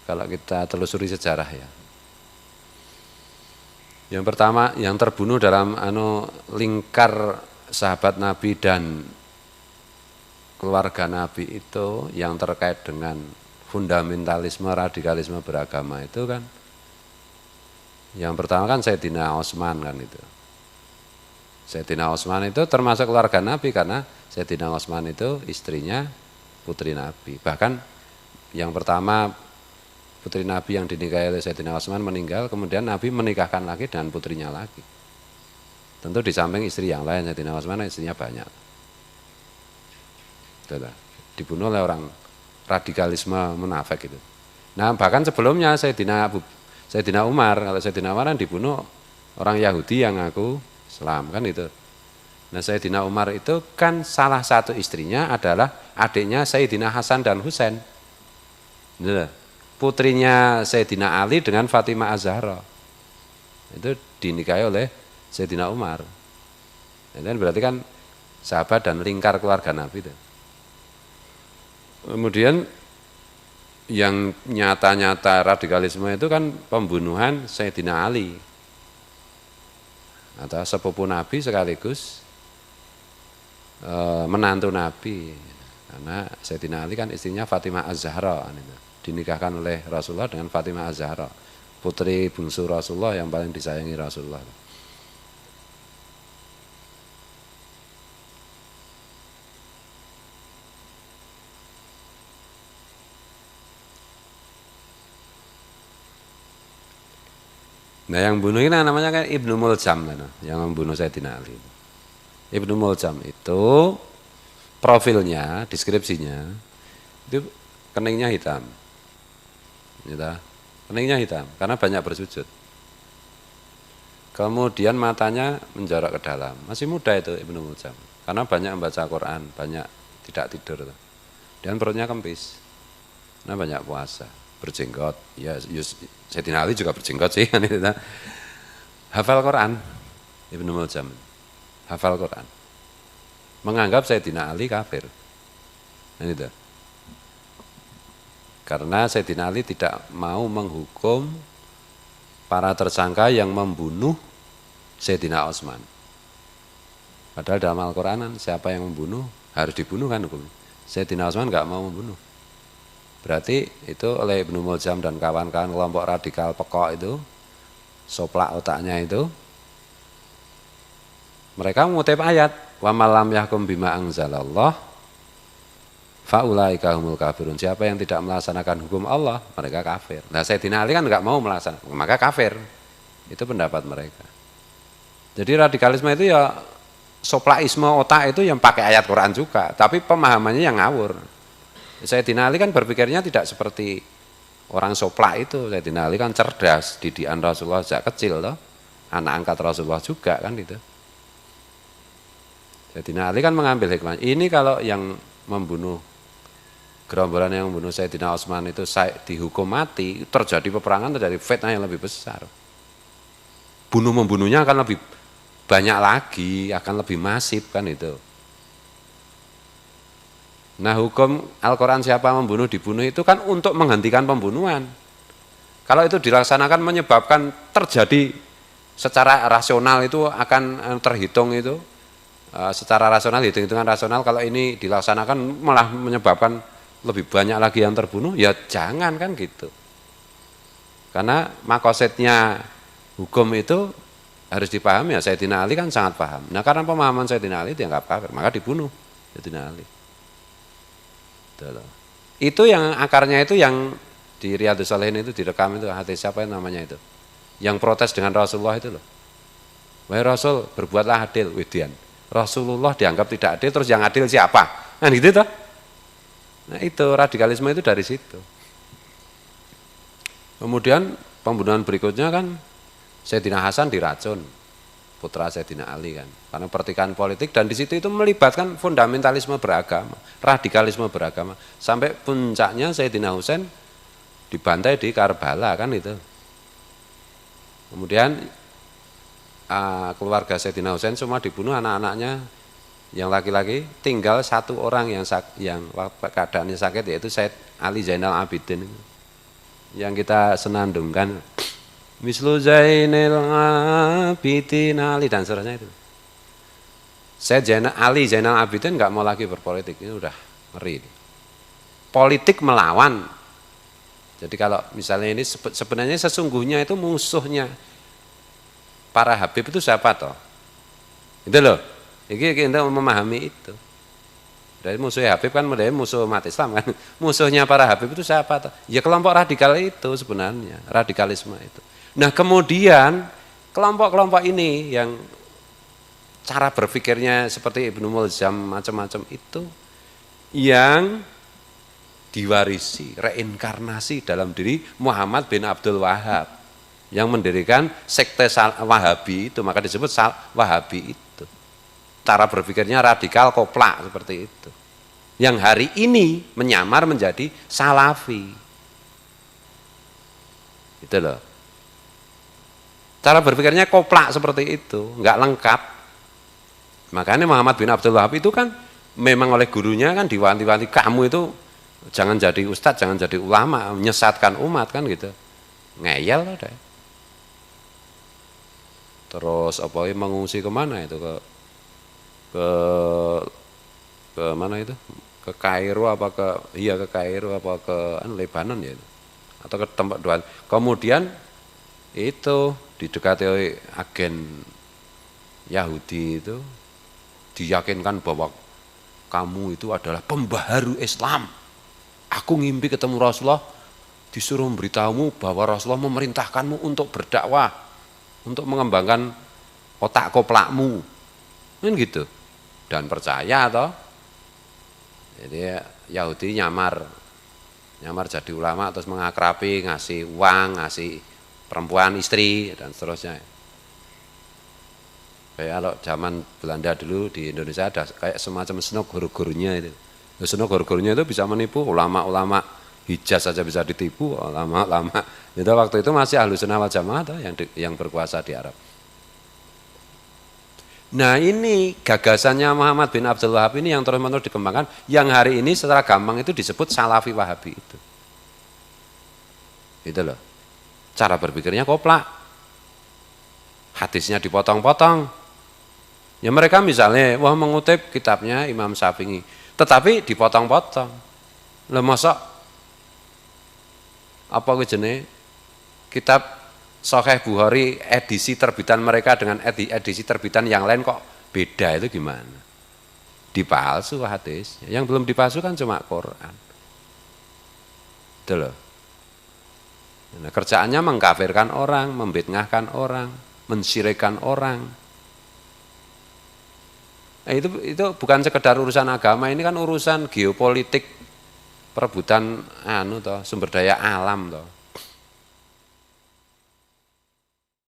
kalau kita telusuri sejarah ya. Yang pertama, yang terbunuh dalam lingkar sahabat Nabi dan keluarga Nabi itu yang terkait dengan fundamentalisme, radikalisme beragama itu kan. Yang pertama kan Sayyidina Utsman kan itu. Sayyidina Utsman itu termasuk keluarga Nabi karena Sayyidina Utsman itu istrinya putri Nabi. Bahkan yang pertama putri Nabi yang dinikahi oleh Sayyidina Utsman meninggal, kemudian Nabi menikahkan lagi dengan putrinya lagi. Tentu di samping istri yang lain, Sayyidina Utsman istrinya banyak. Itulah, dibunuh oleh orang radikalisme munafik itu. Nah, bahkan sebelumnya Sayyidina Umar, kalau Sayyidina Umar kan dibunuh orang Yahudi yang ngaku Islam kan itu. Nah, Sayyidina Umar itu kan salah satu istrinya adalah adiknya Sayyidina Hasan dan Husain. Putrinya Sayyidina Ali dengan Fatimah Az-Zahra. Itu dinikahi oleh Sayyidina Umar. Itu berarti kan sahabat dan lingkar keluarga Nabi itu. Kemudian yang nyata-nyata radikalisme itu kan pembunuhan Sayyidina Ali. Atau sepupu Nabi sekaligus menantu Nabi. Karena Sayyidina Ali kan istrinya Fatimah Az-Zahra. Dinikahkan oleh Rasulullah dengan Fatimah Az-Zahra, putri bungsu Rasulullah yang paling disayangi Rasulullah. Nah, yang bunuh ini namanya kan Ibnu Muljam, yang membunuh Sayyidina Ali. Ibnu Muljam itu profilnya, deskripsinya itu keningnya hitam. Keningnya hitam karena banyak bersujud. Kemudian matanya menjorok ke dalam. Masih muda itu Ibnu Muljam. Karena banyak membaca Quran, banyak tidak tidur. Dan perutnya kempis. Nah, banyak puasa, berjenggot. Ya, Sayyidina Ali juga berjenggot sih. Hafal Quran Ibnu Muljam. Hafal Quran. Menganggap Sayyidina Ali kafir. Nah, itu. Karena Sayyidina Ali tidak mau menghukum para tersangka yang membunuh Sayyidina Utsman. Padahal dalam Al-Quran siapa yang membunuh harus dibunuh kan hukum. Sayyidina Utsman nggak mau membunuh. Berarti itu oleh Ibnu Muljam dan kawan-kawan kelompok radikal pekok itu, soplak otaknya itu, mereka mengutip ayat wa malam yahkum bima anzalallah faulaika humul kafirun. Siapa yang tidak melaksanakan hukum Allah, mereka kafir. Nah, Sayyidina Ali kan enggak mau melaksanakan, maka kafir. Itu pendapat mereka. Jadi radikalisme itu ya soplaisme otak itu yang pakai ayat Quran juga, tapi pemahamannya yang ngawur. Sayyidina Ali kan berpikirnya tidak seperti orang soplak itu. Sayyidina Ali kan cerdas, didikan Rasulullah sejak kecil loh. Anak angkat Rasulullah juga kan itu. Sayyidina Ali kan mengambil hikmah. Ini kalau yang membunuh gerombolan yang membunuh Sayyidina Utsman itu dihukum mati, terjadi peperangan, terjadi fitnah yang lebih besar. Bunuh-membunuhnya akan lebih banyak lagi, akan lebih masif kan itu. Nah, hukum Al-Quran siapa membunuh dibunuh itu kan untuk menghentikan pembunuhan. Kalau itu dilaksanakan menyebabkan terjadi secara rasional itu akan terhitung itu. Secara rasional, hitung-hitungan rasional kalau ini dilaksanakan malah menyebabkan lebih banyak lagi yang terbunuh, ya jangan kan gitu. Karena makosetnya hukum itu harus dipahami ya. Sayyidina Ali kan sangat paham. Nah, karena pemahaman Sayyidina Ali dianggap kafir, maka dibunuh Sayyidina Ali. Itu yang akarnya itu yang di Riyadhus Shalihin itu direkam itu hadis siapa yang namanya itu. Yang protes dengan Rasulullah itu loh. Wahai Rasul, berbuatlah adil, Widian. Rasulullah dianggap tidak adil, terus yang adil siapa? Nah, gitu toh. Nah, itu radikalisme itu dari situ. Kemudian pembunuhan berikutnya kan Sayyidina Hasan diracun, putra Sayyidina Ali kan, karena pertikaian politik, dan di situ itu melibatkan fundamentalisme beragama, radikalisme beragama, sampai puncaknya Sayyidina Husain dibantai di Karbala kan itu. Kemudian keluarga Sayyidina Husain semua dibunuh, anak-anaknya yang laki-laki, tinggal satu orang yang keadaannya sakit, yaitu Sayyid Ali Zainal Abidin. yang kita senandungkan. Mislu Zainil Abidin Ali dan seterusnya itu. Saya Zainal Abidin nggak mau lagi berpolitik, ini udah ngeri. Politik melawan. Jadi kalau misalnya ini sebenarnya sesungguhnya itu musuhnya para Habib itu siapa toh? Itu loh. Ini kita memahami itu. Dari musuhnya Habib kan musuh umat Islam kan. Musuhnya para Habib itu siapa toh? Ya kelompok radikal itu sebenarnya, radikalisme itu. Nah kemudian kelompok-kelompok ini yang cara berpikirnya seperti Ibnu Mulzam macam-macam itu yang diwarisi, reinkarnasi dalam diri Muhammad bin Abdul Wahab yang mendirikan sekte Wahabi itu, maka disebut Wahabi itu. Cara berpikirnya radikal koplak seperti itu. Yang hari ini menyamar menjadi Salafi. Itu loh. Cara berpikirnya koplak seperti itu, nggak lengkap. Makanya Muhammad bin Abdul Wahab itu kan memang oleh gurunya kan diwanti-wanti, kamu itu jangan jadi ustadz, jangan jadi ulama, menyesatkan umat kan gitu. Ngeyel ada. Terus apa mengungsi kemana itu ke mana itu? Ke Kairo apa ke Kairo apa ke Lebanon ya itu. Atau ke tempat doa. Kemudian itu didekati oleh agen Yahudi itu, diyakinkan bahwa kamu itu adalah pembaharu Islam. Aku ngimpi ketemu Rasulullah, disuruh memberitahumu bahwa Rasulullah memerintahkanmu untuk berdakwah, untuk mengembangkan otak koplakmu, kan gitu. Dan percaya toh. Jadi Yahudi nyamar jadi ulama terus mengakrabi, ngasih uang, ngasih perempuan, istri, dan seterusnya. Kayak kalau zaman Belanda dulu di Indonesia ada kayak semacam senok guru-gurunya itu. Senok guru-gurunya itu bisa menipu, ulama-ulama Hijaz saja bisa ditipu, ulama-ulama. Itu waktu itu masih Ahlus Sunnah wal Jamaah yang berkuasa di Arab. Nah ini gagasannya Muhammad bin Abdul Wahab ini yang terus-menerus dikembangkan, yang hari ini secara gampang itu disebut Salafi Wahabi itu. Itu loh. Cara berpikirnya koplak. Hadisnya dipotong-potong. Ya mereka misalnya mengutip kitabnya Imam Syafi'i, tetapi dipotong-potong. Lah mosok apa jenenge kitab Sahih Bukhari edisi terbitan mereka dengan edisi terbitan yang lain kok beda, itu gimana? Dipalsu hadisnya. Yang belum dipalsu kan cuma Quran. Itu loh. Nah, kerjaannya mengkafirkan orang, membid'ahkan orang, mensyirikkan orang. Nah, itu bukan sekedar urusan agama, ini kan urusan geopolitik, perebutan sumber daya alam toh.